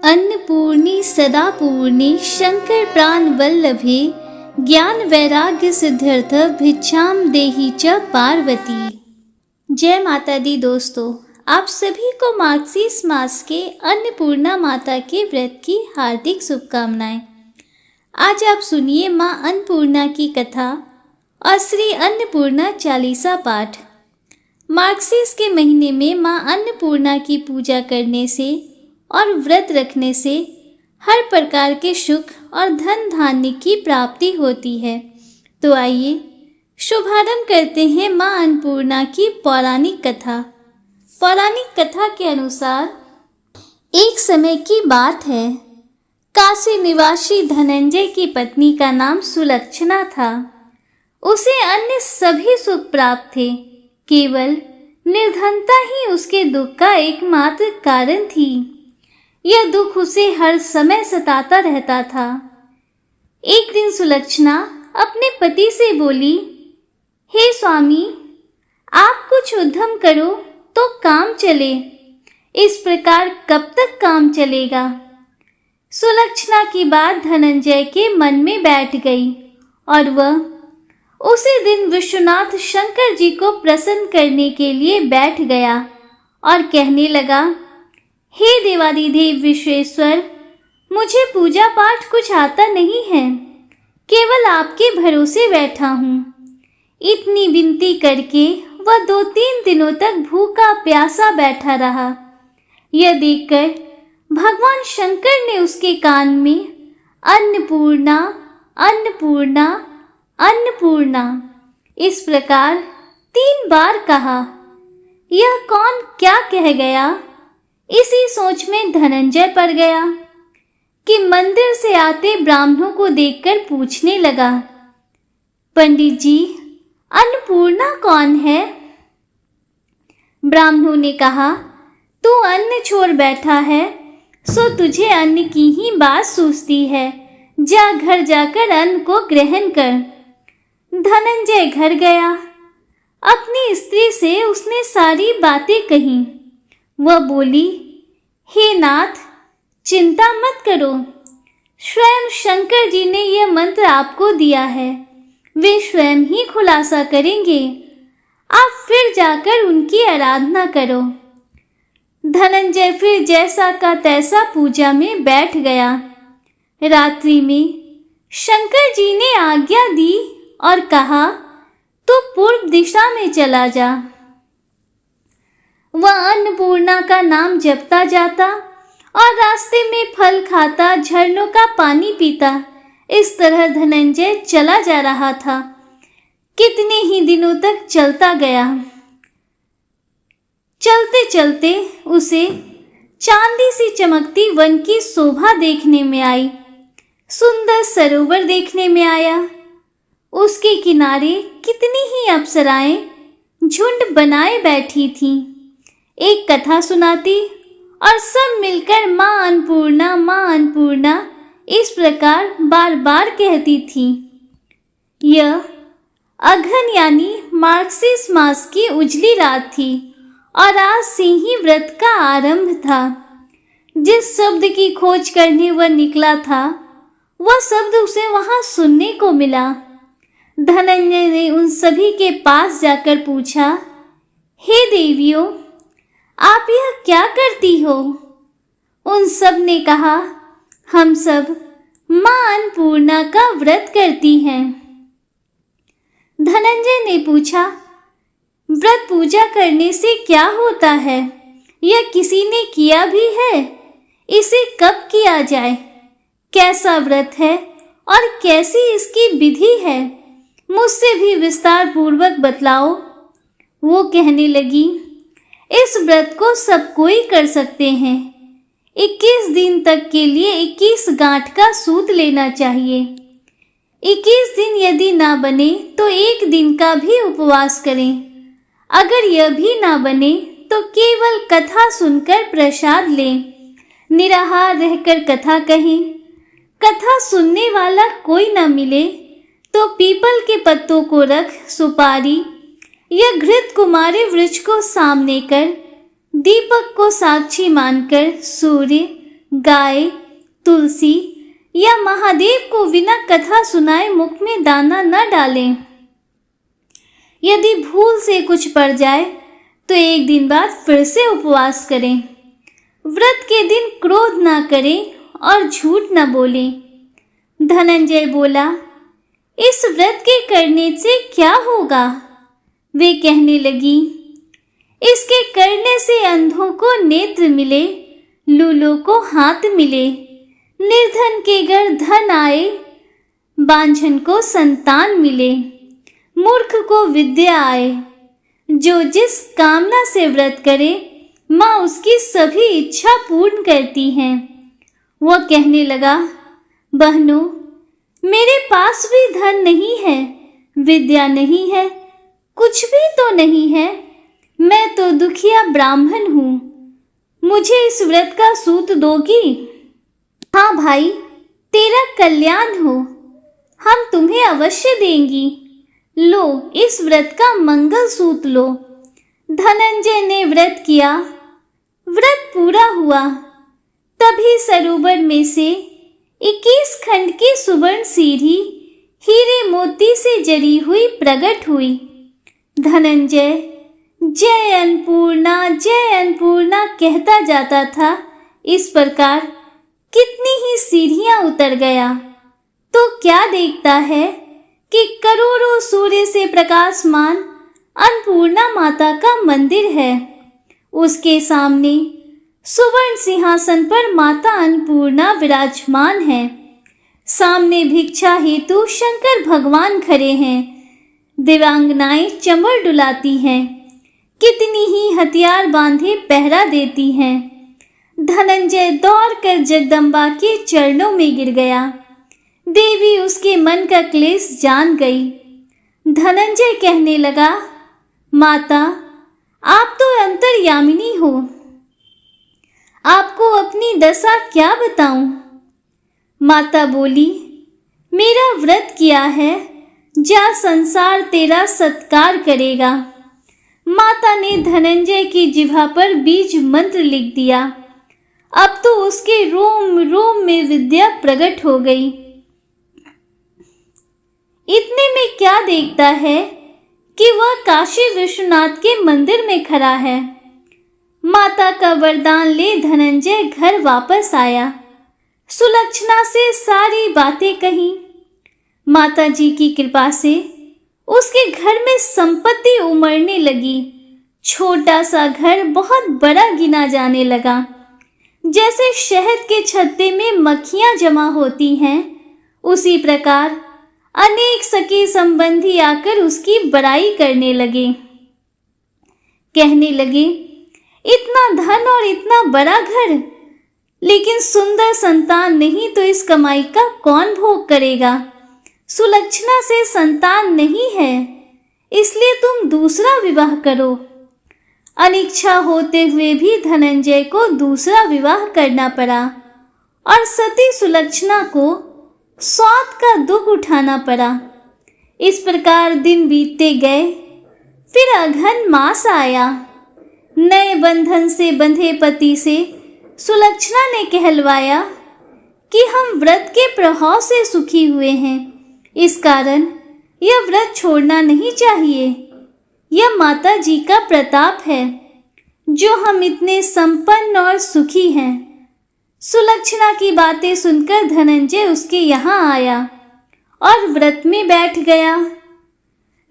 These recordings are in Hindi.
अन्नपूर्णी सदा पूर्णी शंकर प्राण वल्लभे ज्ञान वैराग्य सिद्ध्यर्थ भिक्षाम देहि च पार्वती। जय माता दी दोस्तों, आप सभी को मार्गशीर्ष मास के अन्नपूर्णा माता के व्रत की हार्दिक शुभकामनाएं। आज आप सुनिए माँ अन्नपूर्णा की कथा और श्री अन्नपूर्णा चालीसा पाठ। मार्गशीर्ष के महीने में माँ अन्नपूर्णा की पूजा करने से और व्रत रखने से हर प्रकार के सुख और धन धान्य की प्राप्ति होती है। तो आइए शुभारंभ करते हैं माँ अन्नपूर्णा की पौराणिक कथा। पौराणिक कथा के अनुसार एक समय की बात है, काशी निवासी धनंजय की पत्नी का नाम सुलक्षणा था। उसे अन्य सभी सुख प्राप्त थे, केवल निर्धनता ही उसके दुख का एकमात्र कारण थी। यह दुख उसे हर समय सताता रहता था। एक दिन सुलक्षणा अपने पति से बोली, हे स्वामी, आप कुछ उद्यम करो तो काम चले। इस प्रकार कब तक काम चलेगा? सुलक्षणा की बात धनंजय के मन में बैठ गई और वह उसी दिन विश्वनाथ शंकर जी को प्रसन्न करने के लिए बैठ गया और कहने लगा, हे देवादिदेव विश्वेश्वर, मुझे पूजा पाठ कुछ आता नहीं है, केवल आपके भरोसे बैठा हूँ। इतनी विनती करके वह 2-3 दिनों तक भूखा प्यासा बैठा रहा। यह देखकर भगवान शंकर ने उसके कान में अन्नपूर्णा अन्नपूर्णा अन्नपूर्णा इस प्रकार 3 बार कहा। यह कौन क्या कह गया? इसी सोच में धनंजय पड़ गया कि मंदिर से आते ब्राह्मणों को देखकर पूछने लगा, पंडित जी, अन्नपूर्णा कौन है? ब्राह्मणों ने कहा, तू अन्न छोड़ बैठा है, सो तुझे अन्न की ही बात सूझती है। जा घर जाकर अन्न को ग्रहण कर। धनंजय घर गया। अपनी स्त्री से उसने सारी बातें कही। वह बोली, हे नाथ, चिंता मत करो, स्वयं शंकर जी ने यह मंत्र आपको दिया है, वे स्वयं ही खुलासा करेंगे। आप फिर जाकर उनकी आराधना करो। धनंजय फिर जैसा का तैसा पूजा में बैठ गया। रात्रि में शंकर जी ने आज्ञा दी और कहा, तू पूर्व दिशा में चला जा। वह अन्नपूर्णा का नाम जपता जाता और रास्ते में फल खाता, झरनों का पानी पीता। इस तरह धनंजय चला जा रहा था। कितने ही दिनों तक चलता गया। चलते चलते उसे चांदी सी चमकती वन की शोभा देखने में आई। सुंदर सरोवर देखने में आया। उसके किनारे कितनी ही अप्सराएं झुंड बनाए बैठी थीं। एक कथा सुनाती और सब मिलकर माँ अन्नपूर्णा इस प्रकार बार बार कहती थी। यह अघन यानी मार्गशीर्ष मास की उजली रात थी और आज से ही व्रत का आरंभ था। जिस शब्द की खोज करने वह निकला था, वह शब्द उसे वहां सुनने को मिला। धनंजय ने उन सभी के पास जाकर पूछा, हे देवियों, आप यह क्या करती हो? उन सब ने कहा, हम सब माँ अन्नपूर्णा का व्रत करती हैं। धनंजय ने पूछा, व्रत पूजा करने से क्या होता है? यह किसी ने किया भी है? इसे कब किया जाए? कैसा व्रत है और कैसी इसकी विधि है? मुझसे भी विस्तार पूर्वक बतलाओ। वो कहने लगी, इस व्रत को सब कोई कर सकते हैं। 21 दिन तक के लिए 21 गांठ का सूत लेना चाहिए। 21 दिन यदि ना बने तो 1 दिन का भी उपवास करें। अगर यह भी ना बने तो केवल कथा सुनकर प्रसाद लें। निराहार रहकर कथा कहें। कथा सुनने वाला कोई ना मिले तो पीपल के पत्तों को रख सुपारी या घृत कुमारी वृक्ष को सामने कर, दीपक को साक्षी मानकर सूर्य, गाय, तुलसी या महादेव को बिना कथा सुनाए मुख में दाना न डालें। यदि भूल से कुछ पड़ जाए तो एक दिन बाद फिर से उपवास करें। व्रत के दिन क्रोध ना करें और झूठ न बोलें। धनंजय बोला, इस व्रत के करने से क्या होगा? वे कहने लगी, इसके करने से अंधों को नेत्र मिले, लूलों को हाथ मिले, निर्धन के घर धन आए, बांझन को संतान मिले, मूर्ख को विद्या आए। जो जिस कामना से व्रत करे माँ उसकी सभी इच्छा पूर्ण करती हैं। वह कहने लगा, बहनों, मेरे पास भी धन नहीं है, विद्या नहीं है, कुछ भी तो नहीं है। मैं तो दुखिया ब्राह्मण हूँ, मुझे इस व्रत का सूत दोगी? हाँ भाई, तेरा कल्याण हो, हम तुम्हें अवश्य देंगी। लो, इस व्रत का मंगल सूत लो। धनंजय ने व्रत किया। व्रत पूरा हुआ। तभी सरोवर में से 21 खंड की सुवर्ण सीढ़ी हीरे मोती से जड़ी हुई प्रकट हुई। धनंजय जय अन्नपूर्णा कहता जाता था। इस प्रकार कितनी ही सीढ़ियां उतर गया तो क्या देखता है कि करोड़ों सूर्य से प्रकाशमान अन्नपूर्णा माता का मंदिर है। उसके सामने सुवर्ण सिंहासन पर माता अन्नपूर्णा विराजमान है। सामने भिक्षा हेतु शंकर भगवान खड़े हैं। दिव्यांगनाएं चंबल डुलाती हैं। कितनी ही हथियार बांधे पहरा देती हैं। धनंजय दौड़कर जगदम्बा के चरणों में गिर गया। देवी उसके मन का क्लेश जान गई। धनंजय कहने लगा, माता, आप तो अंतर्यामिनी हो, आपको अपनी दशा क्या बताऊं? माता बोली, मेरा व्रत किया है, जा संसार तेरा सत्कार करेगा। माता ने धनंजय की जिह्वा पर बीज मंत्र लिख दिया। अब तो उसके रोम रोम में विद्या प्रकट हो गई। इतने में क्या देखता है कि वह काशी विश्वनाथ के मंदिर में खड़ा है। माता का वरदान ले धनंजय घर वापस आया। सुलक्षणा से सारी बातें कही। माता जी की कृपा से उसके घर में संपत्ति उमड़ने लगी। छोटा सा घर बहुत बड़ा गिना जाने लगा। जैसे शहद के छत्ते में मक्खियां जमा होती हैं, उसी प्रकार अनेक सके संबंधी आकर उसकी बड़ाई करने लगे। कहने लगे, इतना धन और इतना बड़ा घर, लेकिन सुंदर संतान नहीं तो इस कमाई का कौन भोग करेगा? सुलक्षणा से संतान नहीं है, इसलिए तुम दूसरा विवाह करो। अनिच्छा होते हुए भी धनंजय को दूसरा विवाह करना पड़ा और सती सुलक्षणा को स्वार्थ का दुख उठाना पड़ा। इस प्रकार दिन बीतते गए। फिर अघन मास आया। नए बंधन से बंधे पति से सुलक्षणा ने कहलवाया कि हम व्रत के प्रभाव से सुखी हुए हैं, इस कारण यह व्रत छोड़ना नहीं चाहिए। यह माता जी का प्रताप है जो हम इतने संपन्न और सुखी हैं। सुलक्षणा की बातें सुनकर धनंजय उसके यहाँ आया और व्रत में बैठ गया।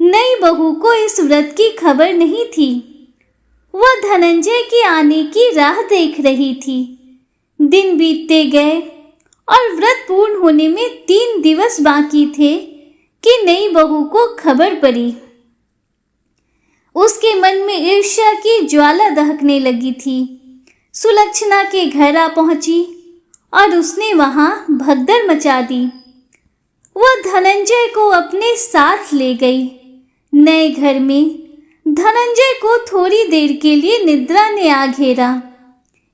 नई बहू को इस व्रत की खबर नहीं थी। वह धनंजय के आने की राह देख रही थी। दिन बीतते गए और व्रत पूर्ण होने में 3 दिवस बाकी थे कि नई बहू को खबर पड़ी। उसके मन में ईर्ष्या की ज्वाला दहकने लगी थी। सुलक्षणा के घर आ पहुंची और उसने वहां भगदड़ मचा दी। वह धनंजय को अपने साथ ले गई। नए घर में धनंजय को थोड़ी देर के लिए निद्रा ने आ घेरा।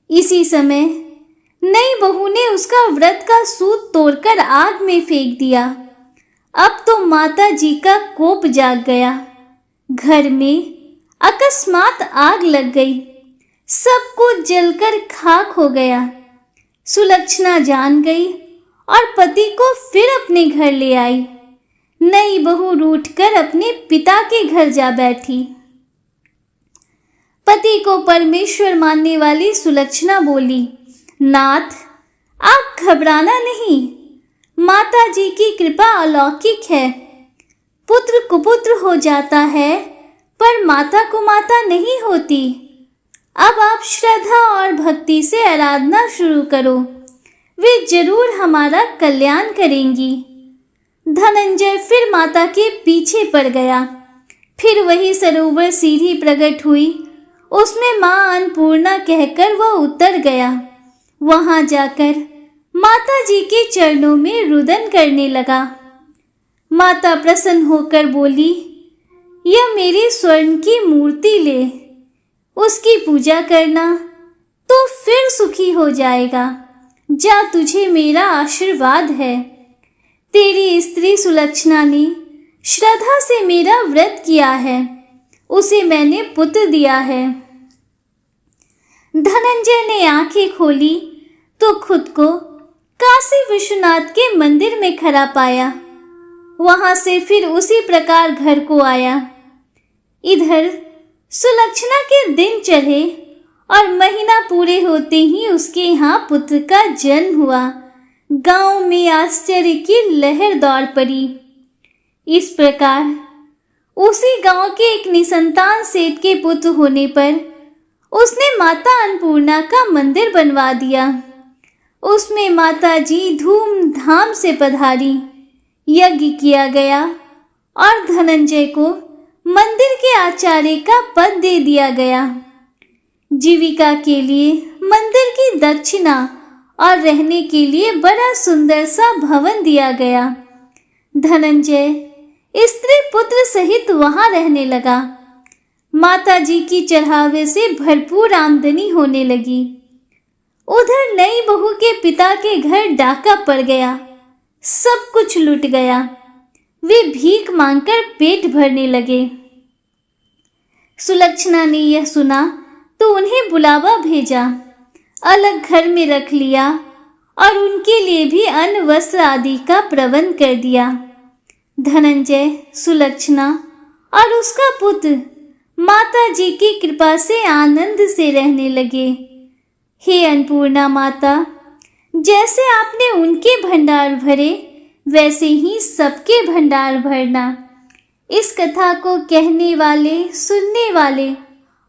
इसी समय नई बहू ने उसका व्रत का सूत तोड़कर आग में फेंक दिया। अब तो माता जी का कोप जाग गया। घर में अकस्मात आग लग गई। सब कुछ जलकर खाक हो गया। सुलक्षणा जान गई और पति को फिर अपने घर ले आई। नई बहू रूठकर अपने पिता के घर जा बैठी। पति को परमेश्वर मानने वाली सुलक्षणा बोली, नाथ, आप घबराना नहीं, माता जी की कृपा अलौकिक है। पुत्र कुपुत्र हो जाता है, पर माता कुमाता नहीं होती। अब आप श्रद्धा और भक्ति से आराधना शुरू करो, वे जरूर हमारा कल्याण करेंगी। धनंजय फिर माता के पीछे पड़ गया। फिर वही सरोवर सीढ़ी प्रकट हुई, उसमें माँ अन्नपूर्णा कहकर वह उतर गया। वहां जाकर माता जी के चरणों में रुदन करने लगा। माता प्रसन्न होकर बोली, यह मेरी स्वर्ण की मूर्ति ले, उसकी पूजा करना तो फिर सुखी हो जाएगा। जा, तुझे मेरा आशीर्वाद है। तेरी स्त्री सुलक्षणा ने श्रद्धा से मेरा व्रत किया है, उसे मैंने पुत्र दिया है। धनंजय ने आंखें खोली तो खुद को काशी विश्वनाथ के मंदिर में खड़ा पाया। वहां से फिर उसी प्रकार घर को आया। इधर सुलक्षणा के दिन चढ़े और महीना पूरे होते ही उसके यहाँ पुत्र का जन्म हुआ। गांव में आश्चर्य की लहर दौड़ पड़ी। इस प्रकार उसी गांव के एक निसंतान सेठ के पुत्र होने पर उसने माता अन्नपूर्णा का मंदिर बनवा दिया। उसमें माता जी धूमधाम से पधारी, यज्ञ किया गया और धनंजय को मंदिर के आचार्य का पद दे दिया गया। जीविका के लिए मंदिर की दक्षिणा और रहने के लिए बड़ा सुंदर सा भवन दिया गया। धनंजय स्त्री पुत्र सहित वहां रहने लगा। माता जी की चढ़ावे से भरपूर आमदनी होने लगी। उधर नई बहू के पिता के घर डाका पड़ गया, सब कुछ लुट गया। वे भीख मांगकर पेट भरने लगे। सुलक्षणा ने यह सुना तो उन्हें बुलावा भेजा, अलग घर में रख लिया और उनके लिए भी अन्न वस्त्र आदि का प्रबंध कर दिया। धनंजय, सुलक्षणा और उसका पुत्र माता जी की कृपा से आनंद से रहने लगे। हे अन्नपूर्णा माता, जैसे आपने उनके भंडार भरे वैसे ही सबके भंडार भरना। इस कथा को कहने वाले, सुनने वाले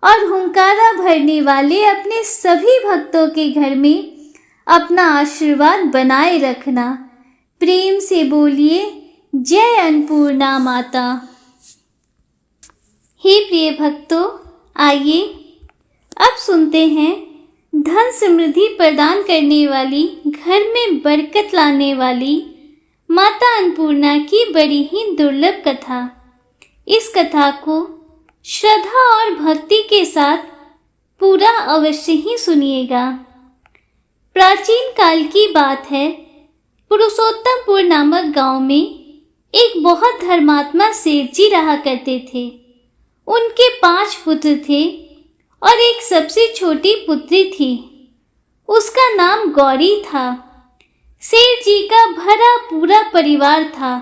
और हुंकारा भरने वाले अपने सभी भक्तों के घर में अपना आशीर्वाद बनाए रखना। प्रेम से बोलिए, जय अन्नपूर्णा माता। हे प्रिय भक्तों, आइए अब सुनते हैं धन समृद्धि प्रदान करने वाली, घर में बरकत लाने वाली माता अन्नपूर्णा की बड़ी ही दुर्लभ कथा। इस कथा को श्रद्धा और भक्ति के साथ पूरा अवश्य ही सुनिएगा। प्राचीन काल की बात है, पुरुषोत्तमपुर नामक गांव में एक बहुत धर्मात्मा सेठ जी रहा करते थे। उनके 5 पुत्र थे और एक सबसे छोटी पुत्री थी। उसका नाम गौरी था। सेठ जी का भरा पूरा परिवार था।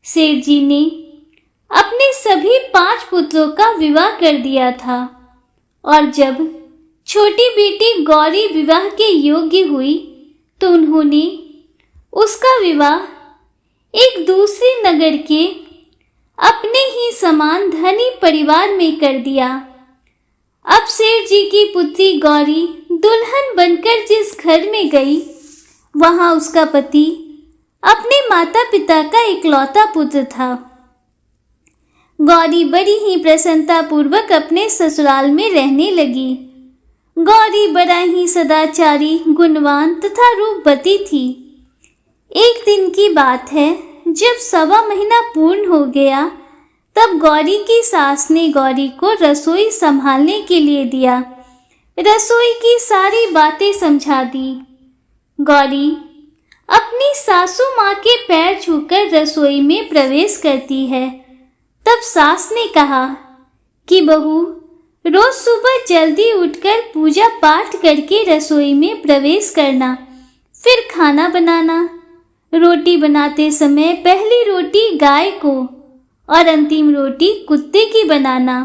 सेठ जी ने अपने सभी 5 पुत्रों का विवाह कर दिया था और जब छोटी बेटी गौरी विवाह के योग्य हुई तो उन्होंने उसका विवाह एक दूसरे नगर के अपने ही समान धनी परिवार में कर दिया। अब सेठ जी की पुत्री गौरी दुल्हन बनकर जिस घर में गई, वहां उसका पति अपने माता पिता का इकलौता पुत्र था। गौरी बड़ी ही प्रसन्नता पूर्वक अपने ससुराल में रहने लगी। गौरी बड़ा ही सदाचारी, गुणवान तथा रूपवती थी। एक दिन की बात है, जब 1.25 महीना पूर्ण हो गया, तब गौरी की सास ने गौरी को रसोई संभालने के लिए दिया। रसोई की सारी बातें समझा दी। गौरी अपनी सासू माँ के पैर छूकर रसोई में प्रवेश करती है। तब सास ने कहा कि बहू, रोज सुबह जल्दी उठकर पूजा पाठ करके रसोई में प्रवेश करना, फिर खाना बनाना, रोटी बनाते समय पहली रोटी गाय को और अंतिम रोटी कुत्ते की बनाना।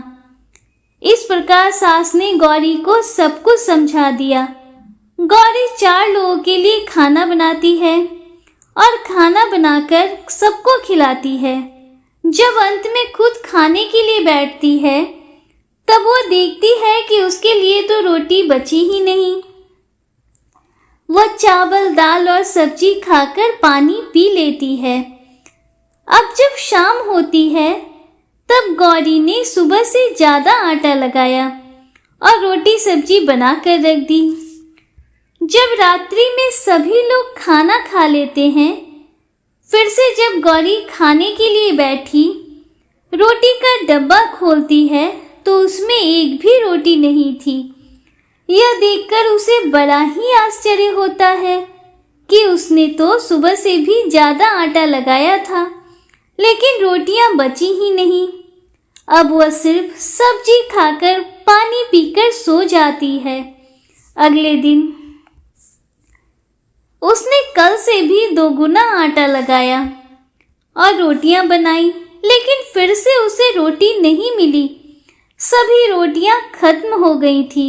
इस प्रकार सास ने गौरी को सब कुछ समझा दिया। गौरी 4 लोगों के लिए खाना बनाती है और खाना बनाकर सबको खिलाती है। जब अंत में खुद खाने के लिए बैठती है, तब वो देखती है कि उसके लिए तो रोटी बची ही नहीं। वह चावल, दाल और सब्जी खाकर पानी पी लेती है। अब जब शाम होती है, तब गौरी ने सुबह से ज्यादा आटा लगाया और रोटी सब्जी बनाकर रख दी। जब रात्रि में सभी लोग खाना खा लेते हैं, फिर से जब गौरी खाने के लिए बैठी, रोटी का डब्बा खोलती है तो उसमें एक भी रोटी नहीं थी। यह देखकर उसे बड़ा ही आश्चर्य होता है कि उसने तो सुबह से भी ज्यादा आटा लगाया था, लेकिन रोटियां बची ही नहीं। अब वह सिर्फ सब्जी खाकर पानी पीकर सो जाती है। अगले दिन उसने कल से भी 2 गुना आटा लगाया और रोटियां बनाई, लेकिन फिर से उसे रोटी नहीं मिली। सभी रोटियां खत्म हो गई थी।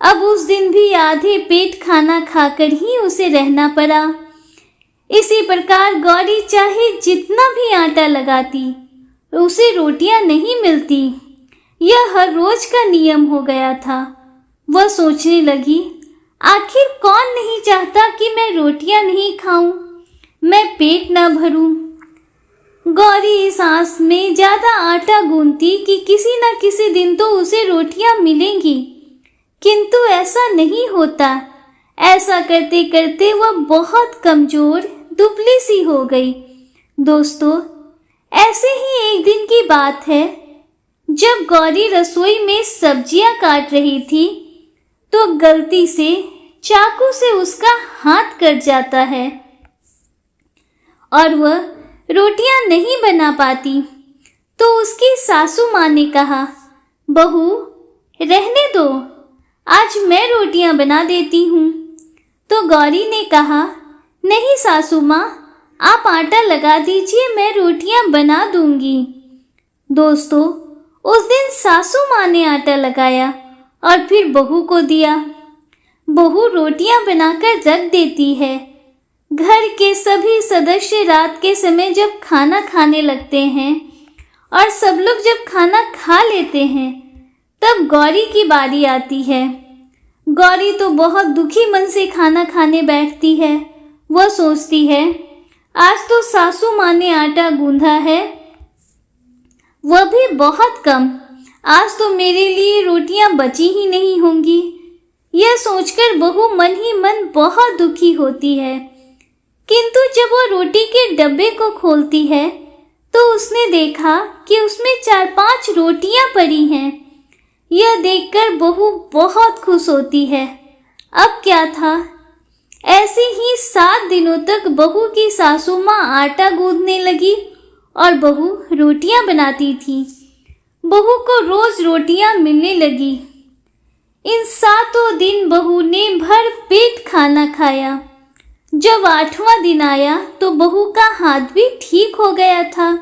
अब उस दिन भी आधे पेट खाना खाकर ही उसे रहना पड़ा। इसी प्रकार गौरी चाहे जितना भी आटा लगाती, उसे रोटियां नहीं मिलती। यह हर रोज का नियम हो गया था। वह सोचने लगी, आखिर कौन नहीं चाहता कि मैं रोटियां नहीं खाऊं, मैं पेट ना भरूं। गौरी इस आस में ज्यादा आटा गूंथती कि किसी न किसी दिन तो उसे रोटियां मिलेंगी, किंतु ऐसा नहीं होता। ऐसा करते करते वह बहुत कमजोर, दुबली सी हो गई। दोस्तों, ऐसे ही एक दिन की बात है, जब गौरी रसोई में सब्जियां काट रही थी, तो गलती से चाकू से उसका हाथ कट जाता है और वह रोटियां नहीं बना पाती। तो उसकी सासू माँ ने कहा, बहू रहने दो, आज मैं रोटियां बना देती हूँ। तो गौरी ने कहा, नहीं सासू माँ, आप आटा लगा दीजिए, मैं रोटियां बना दूंगी। दोस्तों, उस दिन सासू माँ ने आटा लगाया और फिर बहू को दिया। बहू रोटियां बनाकर रख देती है। घर के सभी सदस्य रात के समय जब खाना खाने लगते हैं और सब लोग जब खाना खा लेते हैं, तब गौरी की बारी आती है। गौरी तो बहुत दुखी मन से खाना खाने बैठती है। वह सोचती है, आज तो सासू माँ ने आटा गूंधा है, वह भी बहुत कम। आज तो मेरे लिए रोटियां बची ही नहीं होंगी। यह सोचकर बहू मन ही मन बहुत दुखी होती है। किंतु जब वह रोटी के डब्बे को खोलती है, तो उसने देखा कि उसमें 4-5 रोटियां पड़ी हैं। यह देखकर बहू बहुत खुश होती है। अब क्या था, ऐसे ही 7 दिनों तक बहू की सासू माँ आटा गूंथने लगी और बहू रोटियां बनाती थी। बहू को रोज रोटियां मिलने लगी। इन 7 दिन बहू ने भर पेट खाना खाया। जब 8वां दिन आया तो बहू का हाथ भी ठीक हो गया था।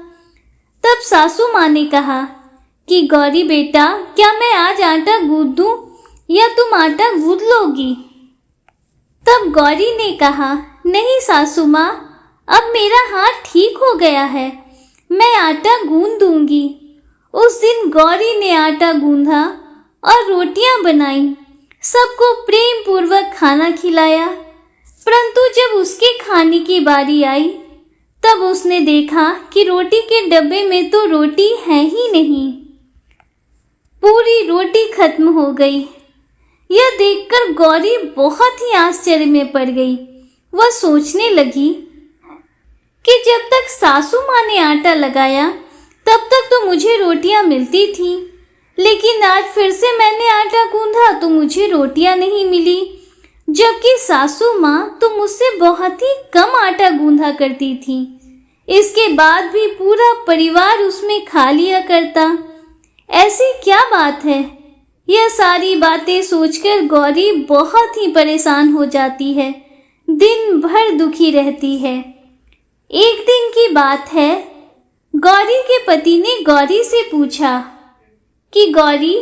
तब सासू माँ ने कहा कि गौरी बेटा, क्या मैं आज आटा गूंथ दूं या तुम आटा गूंथ लोगी? तब गौरी ने कहा, नहीं सासू माँ, अब मेरा हाथ ठीक हो गया है, मैं आटा गूंथ दूंगी। उस दिन गौरी ने आटा गूंथा और रोटियां बनाई, सबको प्रेम पूर्वक खाना खिलाया। परंतु जब उसके खाने की बारी आई, तब उसने देखा कि रोटी के डब्बे में तो रोटी है ही नहीं। पूरी रोटी खत्म हो गई। यह देखकर गौरी बहुत ही आश्चर्य में पड़ गई। वह सोचने लगी कि जब तक सासू माँ ने आटा लगाया, तब तक तो मुझे रोटियां मिलती थी, लेकिन आज फिर से मैंने आटा गूंथा तो मुझे रोटियां नहीं मिली, जबकि सासू माँ तो मुझसे बहुत ही कम आटा गूंथा करती थी। इसके बाद भी पूरा परिवार उसमें खा लिया करता। ऐसी क्या बात है? यह सारी बातें सोचकर गौरी बहुत ही परेशान हो जाती है। दिन भर दुखी रहती है। एक दिन की बात है, गौरी के पति ने गौरी से पूछा कि गौरी,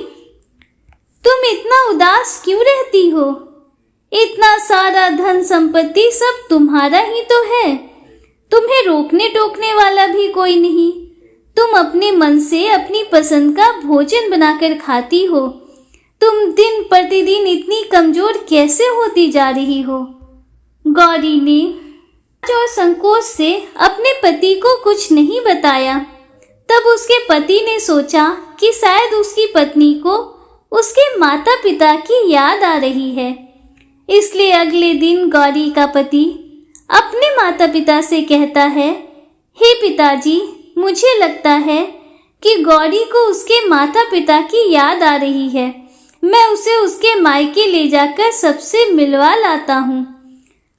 तुम इतना उदास क्यों रहती हो? इतना सारा धन संपत्ति सब तुम्हारा ही तो है, तुम्हें रोकने टोकने वाला भी कोई नहीं। तुम अपने मन से अपनी पसंद का भोजन बनाकर खाती हो। तुम दिन प्रतिदिन इतनी कमजोर कैसे होती जा रही हो? गौरी ने और संकोच से अपने पति को कुछ नहीं बताया। तब उसके पति ने सोचा कि शायद उसकी पत्नी को उसके माता पिता की याद आ रही है। इसलिए अगले दिन गौरी का पति अपने माता पिता से कहता है, हे पिताजी, मुझे लगता है कि गौरी को उसके माता पिता की याद आ रही है। मैं उसे उसके मायके ले जाकर सबसे मिलवा लाता हूँ।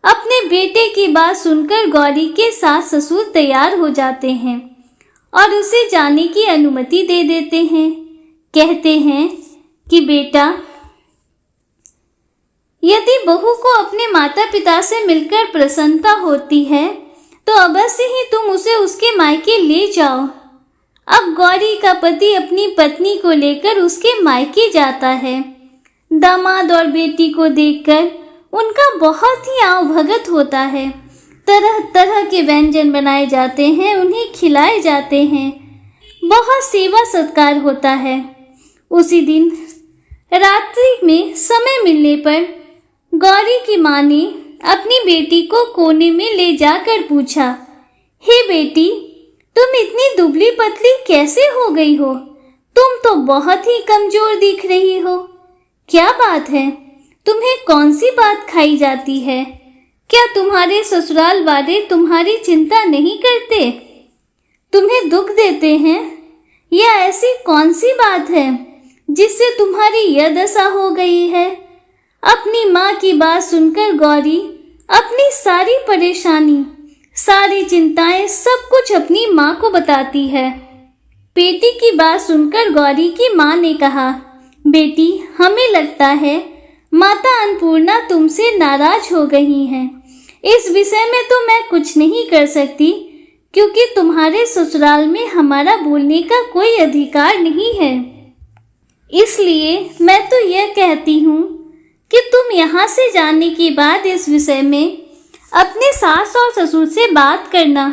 अपने बेटे की बात सुनकर गौरी के सास ससुर तैयार हो जाते हैं और उसे जाने की अनुमति दे देते हैं। कहते हैं कि बेटा, यदि बहू को अपने माता पिता से मिलकर प्रसन्नता होती है तो अवश्य ही तुम उसे उसके मायके ले जाओ। अब गौरी का पति अपनी पत्नी को लेकर उसके मायके जाता है। दामाद और बेटी को देखकर उनका बहुत ही आवभगत होता है। तरह तरह के व्यंजन बनाए जाते हैं, उन्हें खिलाए जाते हैं, बहुत सेवा सत्कार होता है। उसी दिन रात्रि में समय मिलने पर गौरी की माँ ने अपनी बेटी को कोने में ले जाकर पूछा, हे बेटी, तुम इतनी दुबली पतली कैसे हो गई हो? तुम तो बहुत ही कमजोर दिख रही हो। क्या बात है? तुम्हें कौन सी बात खाई जाती है? क्या तुम्हारे ससुराल वाले तुम्हारी चिंता नहीं करते? तुम्हें दुख देते हैं? या ऐसी कौन सी बात है जिससे तुम्हारी यह दशा हो गई है? अपनी माँ की बात सुनकर गौरी अपनी सारी परेशानी, सारी चिंताएं, सब कुछ अपनी माँ को बताती है। बेटी की बात सुनकर गौरी की माँ ने कहा, बेटी, हमें लगता है माता अन्नपूर्णा तुमसे नाराज हो गई हैं। इस विषय में तो मैं कुछ नहीं कर सकती, क्योंकि तुम्हारे ससुराल में हमारा बोलने का कोई अधिकार नहीं है। इसलिए मैं तो यह कहती हूँ कि तुम यहाँ से जाने के बाद इस विषय में अपने सास और ससुर से बात करना,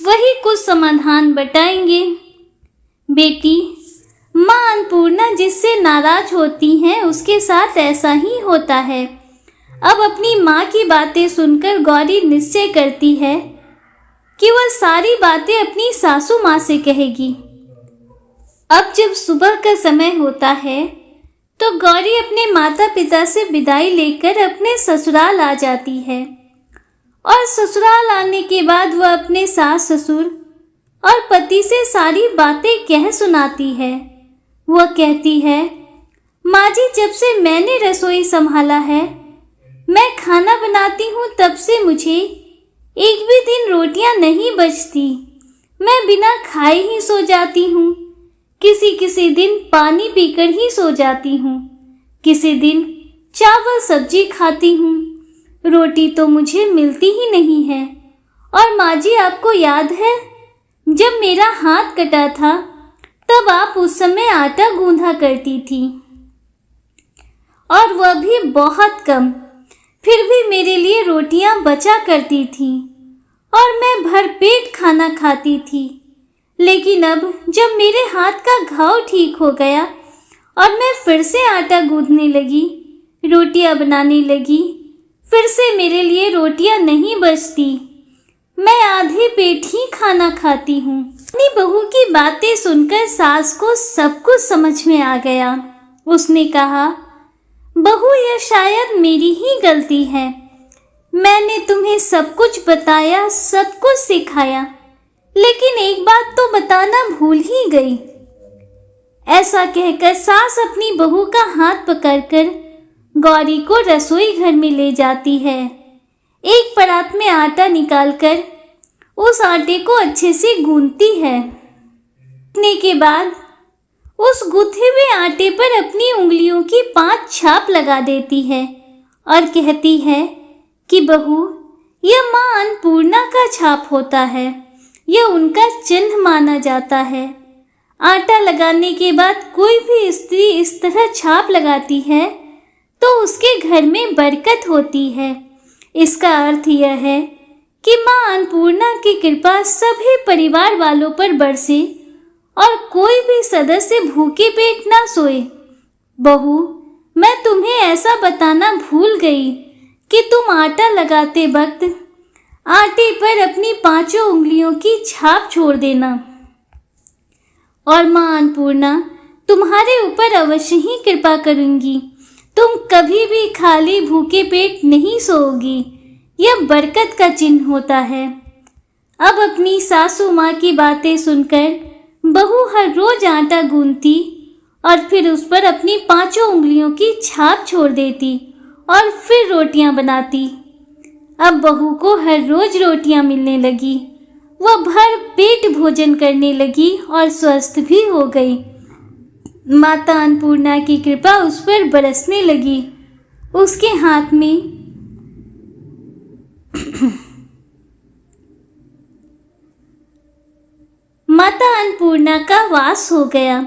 वही कुछ समाधान बताएंगे। बेटी, माँ अन्नपूर्णा जिससे नाराज होती हैं उसके साथ ऐसा ही होता है। अब अपनी माँ की बातें सुनकर गौरी निश्चय करती है कि वह सारी बातें अपनी सासू माँ से कहेगी। अब जब सुबह का समय होता है तो गौरी अपने माता पिता से विदाई लेकर अपने ससुराल आ जाती है और ससुराल आने के बाद वह अपने सास ससुर और पति से सारी बातें कह सुनाती है। वह कहती है, माँ जी, जब से मैंने रसोई संभाला है, मैं खाना बनाती हूँ, तब से मुझे एक भी दिन रोटियाँ नहीं बचती। मैं बिना खाए ही सो जाती हूँ। किसी किसी दिन पानी पीकर ही सो जाती हूँ। किसी दिन चावल सब्जी खाती हूँ। रोटी तो मुझे मिलती ही नहीं है। और माँ जी, आपको याद है जब मेरा हाथ कटा था तब आप उस समय आटा गूंधा करती थी, और वह भी बहुत कम। फिर भी मेरे लिए रोटियां बचा करती थी और मैं भरपेट खाना खाती थी। लेकिन अब जब मेरे हाथ का घाव ठीक हो गया और मैं फिर से आटा गूंथने लगी, रोटियां बनाने लगी, फिर से मेरे लिए रोटियां नहीं बचती। मैं आधे पेट ही खाना खाती हूँ। अपनी बहू की बातें सुनकर सास को सब कुछ समझ में आ गया। उसने कहा, बहू, यह शायद मेरी ही गलती है। मैंने तुम्हें सब कुछ बताया, सब कुछ सिखाया, लेकिन एक बात तो बताना भूल ही गई। ऐसा कहकर सास अपनी बहू का हाथ पकड़कर गौरी को रसोई घर में ले जाती है। एक परात में आटा निकालकर उस आटे को अच्छे से गूंथती है। गूंथने के बाद उस गूंथे हुए आटे पर अपनी उंगलियों की 5 छाप लगा देती है और कहती है कि बहू, यह माँ अन्नपूर्णा का छाप होता है, यह उनका चिन्ह माना जाता है। आटा लगाने के बाद कोई भी स्त्री इस तरह छाप लगाती है तो उसके घर में बरकत होती है। इसका अर्थ यह है कि माँ अन्नपूर्णा की कृपा सभी परिवार वालों पर बरसे और कोई भी सदस्य भूखे पेट ना सोए। बहू, मैं तुम्हें ऐसा बताना भूल गई कि तुम आटा लगाते वक्त आटे पर अपनी 5 उंगलियों की छाप छोड़ देना और माँ अन्नपूर्णा तुम्हारे ऊपर अवश्य ही कृपा करूंगी। तुम कभी भी खाली भूखे पेट नहीं सोओगी। यह बरकत का चिन्ह होता है। अब अपनी सासू माँ की बातें सुनकर बहू हर रोज आटा गूंथती और फिर उस पर अपनी 5 उंगलियों की छाप छोड़ देती और फिर रोटियां बनाती। अब बहू को हर रोज रोटियां मिलने लगी। वह भर पेट भोजन करने लगी और स्वस्थ भी हो गई। माता अन्नपूर्णा की कृपा उस पर बरसने लगी। उसके हाथ में माता अन्नपूर्णा का वास हो गया।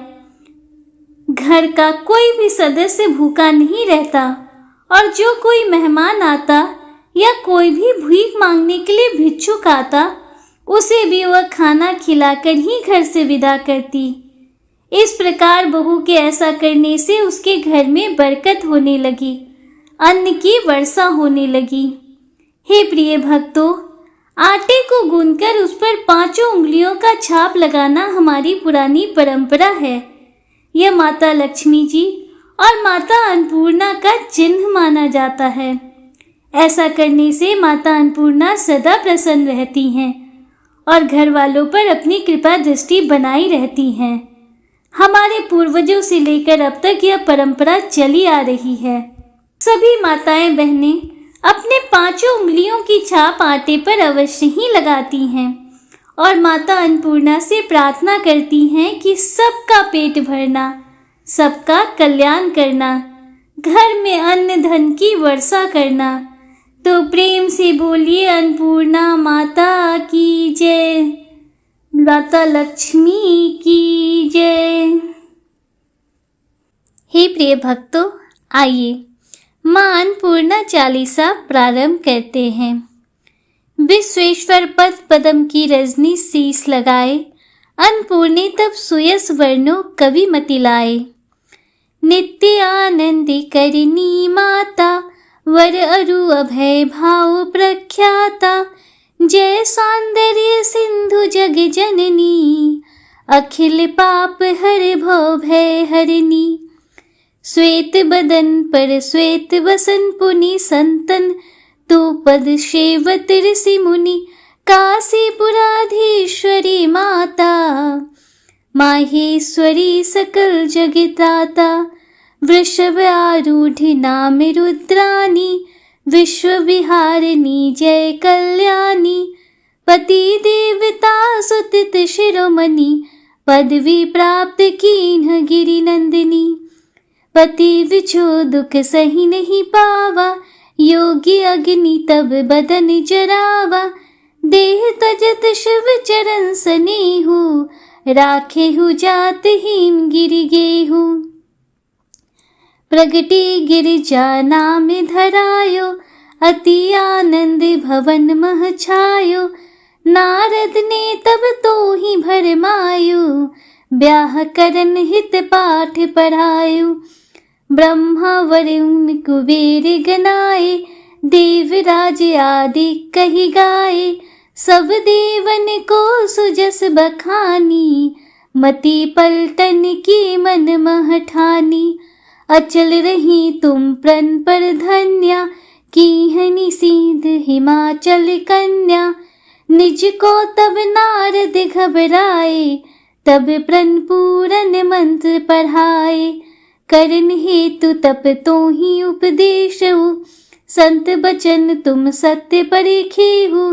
घर का कोई भी सदस्य भूखा नहीं रहता और जो कोई मेहमान आता या कोई भी भीख मांगने के लिए भिक्षुक आता, उसे भी वह खाना खिलाकर ही घर से विदा करती। इस प्रकार बहू के ऐसा करने से उसके घर में बरकत होने लगी, अन्न की वर्षा होने लगी। हे प्रिय भक्तों, आटे को गूंथकर उस पर 5 उंगलियों का छाप लगाना हमारी पुरानी परंपरा है। यह माता लक्ष्मी जी और माता अन्नपूर्णा का चिन्ह माना जाता है। ऐसा करने से माता अन्नपूर्णा सदा प्रसन्न रहती हैं और घर वालों पर अपनी कृपा दृष्टि बनाई रहती हैं। हमारे पूर्वजों से लेकर अब तक यह परंपरा चली आ रही है। सभी माताएं बहनें अपने 5 उंगलियों की छाप आटे पर अवश्य ही लगाती हैं और माता अन्नपूर्णा से प्रार्थना करती हैं कि सबका पेट भरना, सबका कल्याण करना, घर में अन्न धन की वर्षा करना। तो प्रेम से बोलिए अन्नपूर्णा माता की जय, माता लक्ष्मी की जय। हे प्रिय भक्तों, आइए माँ अन्नपूर्णा चालीसा प्रारंभ करते हैं। विश्वेश्वर पद पदम की रजनी शीस लगाए, अन्नपूर्णे तब सुयस वर्णो कवि मति लाए। नित्य आनंदी करनी माता, वर अरु अभय भाव प्रख्याता। जय सौंदर्य सिंधु जग जननी, अखिल पाप हर भव भय हरनी। श्वेत बदन पर श्वेत वसन पुनि संतन, तू पद सेवत ऋषि मुनि। काशीपुराधीश्वरी माता, माहेश्वरी सकल जगत्राता। वृषभ आरूढ़ नाम रुद्रानी, विश्व विहारिणी जय कल्याणी। पति देवता सुतित शिरोमणि, पदवी प्राप्त कीन्ह गिरि नंदिनी। पति विछो दुख सही नहीं पावा, योगी अग्नि तब बदन जरावा। देह तजत शिव चरण सनेहु, राखेहु जात हीन गिरि गेहु। प्रगटे गिरिजा नाम धरायो, अति आनंद भवन मह छायो। नारद ने तब तो ही भरमायो, ब्याह करन हित पाठ पढ़ायो। ब्रह्मा वरुण कुबेर गनाए, देवराज आदि कही गाए। सब देवन को सुजस बखानी, मति पलटन की मन मह ठानी। अचल रही तुम प्रण पर धन्या, कीन्ही सीध हिमाचल कन्या। निज को तब नारद घबराए, तब प्रण पूरन मंत्र पढ़ाए। करन हेतु तप तो ही उपदेशहु, संत बचन तुम सत्य परिखेहु।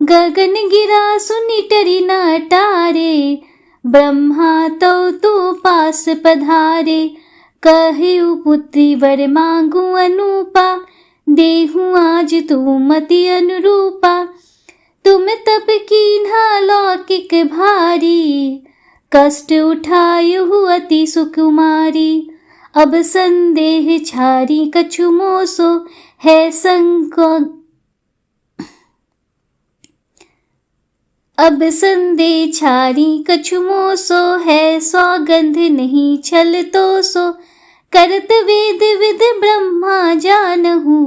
गगन गिरा सुनि टरि न टारे, ब्रह्मा तो पास पधारे। कहेउ पुत्री वर मांगू अनूपा, देहूँ आज तू मति अनुरूपा। तुम तप कीन्हा लौकिक भारी, कष्ट उठायहु अति सुकुमारी। अब संदेह छारी कछु मोसो, है अब संदेह छारी कछु मोसो, है सौगंध नहीं छल तो सो। करत वेद विद ब्रह्मा जानहु,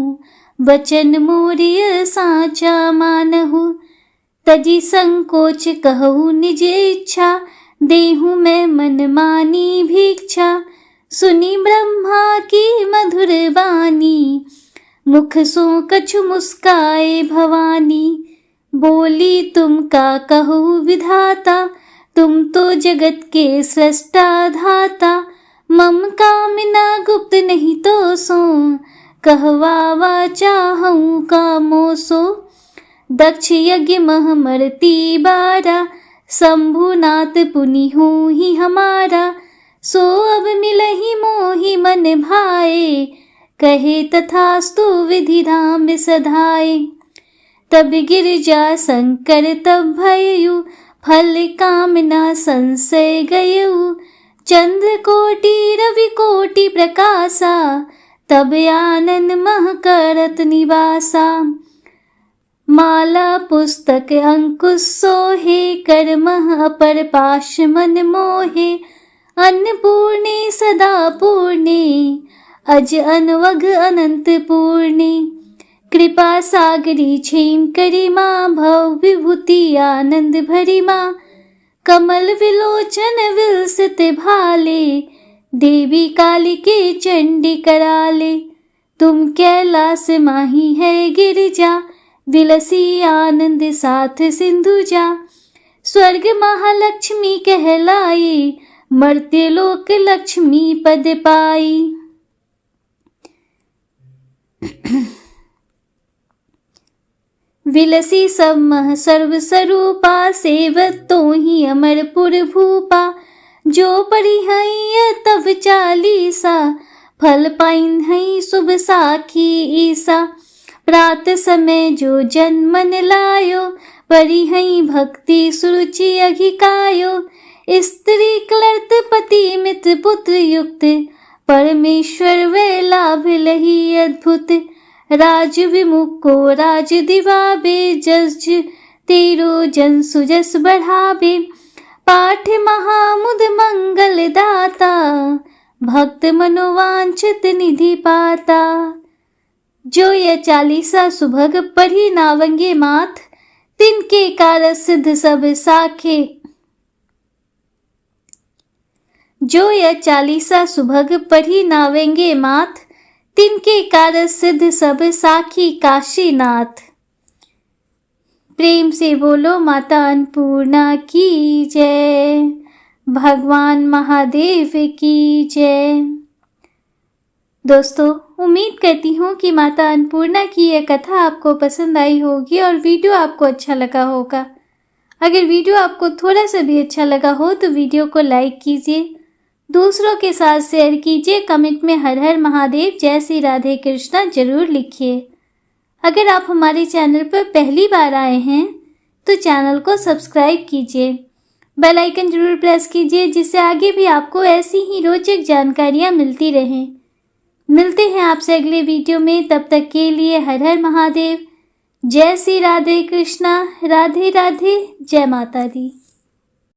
वचन मोरिय साचा मानहु। तजी संकोच कहूँ निज इच्छा, देहूँ मैं मन मानी भिक्षा। सुनी ब्रह्मा की मधुर वाणी, मुख सो कछु मुस्काए भवानी। बोली तुम का कहूँ विधाता, तुम तो जगत के सृष्टा धाता। मम कामना गुप्त नहीं तो सो, कहवावा चाहूँ कामो सो। दक्ष यज्ञ मह मरती बारा, शंभुनाथ पुनि हूँ ही हमारा। सो अब मिलहि मोहि मन भाए, कहे तथास्तु विधि धाम सधाए। तब गिरजा शंकर तब भयउ, फल कामना संशय गयउ। चंद्र कोटि रवि कोटि प्रकाशा, तब आनंद मह करत निवासा। माला पुस्तक अंकुश सोहे, कर मह अपर पाश मन मोहे। अन्नपूर्णे सदा पूर्णे, अज अनवघ अनंत पूर्णे। कृपा सागरी क्षेम करी माँ, भव विभूति आनंद भरी माँ। कमल विलोचन विलसित भाले, देवी काली के चंडी कराले। तुम कैलास माही है गिरिजा, विलसी आनंद साथ सिंधु जा। स्वर्ग महालक्ष्मी कहलाई, मर्त्य लोक लक्ष्मी पद पाई। विलसी सब मह सर्व स्वरूपा, सेवत तो ही अमरपुर भूपा। जो परिहैय तब चालीसा, फल पाइन है शुभ साखी ईसा। प्रात समय जो जन मन लायो, परिहै भक्ति सुरुचि अघिकायो। स्त्री क्लर्त पति मित्र पुत्र युक्त, परमेश्वर वे लाभ लही अद्भुत। राज विमुख को राज दिवाबे, जस तेरो जन सुजस बढ़ावे। पाठ महामुद मंगल दाता, भक्त मनोवांछित निधि पाता। जो यह चालीसा सुभग पढ़ी नावंगे माथ, तिनके कारज सिद्ध सब साखे। जो यह चालीसा सुभग पढ़ी नावेंगे माथ, तिनके कारज सिद्ध सब साखी काशीनाथ। प्रेम से बोलो माता अन्नपूर्णा की जय, भगवान महादेव की जय। दोस्तों, उम्मीद करती हूँ कि माता अन्नपूर्णा की यह कथा आपको पसंद आई होगी और वीडियो आपको अच्छा लगा होगा। अगर वीडियो आपको थोड़ा सा भी अच्छा लगा हो तो वीडियो को लाइक कीजिए, दूसरों के साथ शेयर कीजिए, कमेंट में हर हर महादेव, जय श्री राधे कृष्णा जरूर लिखिए। अगर आप हमारे चैनल पर पहली बार आए हैं तो चैनल को सब्सक्राइब कीजिए, बेल आइकन जरूर प्रेस कीजिए, जिससे आगे भी आपको ऐसी ही रोचक जानकारियाँ मिलती रहें। मिलते हैं आपसे अगले वीडियो में, तब तक के लिए हर हर महादेव, जय श्री राधे कृष्णा, राधे राधे, जय माता दी।